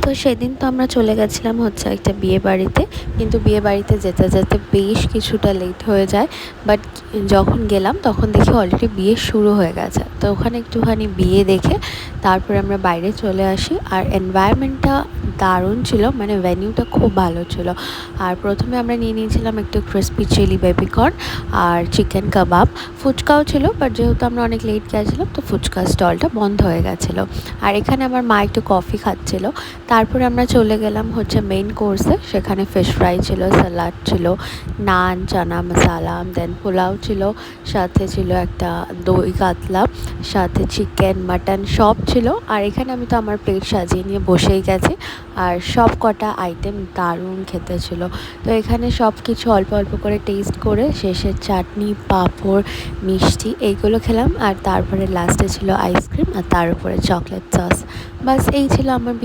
তো সেদিন তো আমরা চলে গেছিলাম হচ্ছে একটা বিয়ে বাড়িতে, কিন্তু বিয়ে বাড়িতে যেতে যেতে বেশ কিছুটা লেট হয়ে যায়। বাট যখন গেলাম তখন দেখি অলরেডি বিয়ে শুরু হয়ে গেছে। তো ওখানে একটুখানি বিয়ে দেখে তারপরে আমরা বাইরে চলে আসি। আর এনভায়রনমেন্টটা দারুণ ছিল, মানে ভেনিউটা খুব ভালো ছিল। আর প্রথমে আমরা নিয়ে নিয়েছিলাম একটু ক্রিসপি চিলি বেবিকর্ন আর চিকেন কাবাব। ফুচকাও ছিল, বাট যেহেতু আমরা অনেক লেট গেছিলাম তো ফুচকা স্টলটা বন্ধ হয়ে গেছিলো। আর এখানে আমার মা একটু কফি খাচ্ছিল। তারপরে আমরা চলে গেলাম হচ্ছে মেইন কোর্সে। সেখানে ফিশ ফ্রাই ছিল, স্যালাড ছিল, নান, চানা মশালা, দেন পোলাও ছিল, সাথে ছিল একটা দই কাতলা, সাথে চিকেন মাটন সব ছিল। আর এখানে আমি তো আমার প্লেট সাজিয়ে নিয়ে বসেই গেছি। আর সব কটা আইটেম দারুণ খেতে ছিল। তো এখানে সব কিছু অল্প অল্প করে টেস্ট করে শেষে চাটনি, পাঁপড়, মিষ্টি এইগুলো খেলাম। আর তারপরে লাস্টে ছিল আইসক্রিম আর তার উপরে চকলেট সস। বাস এই ছিল আমার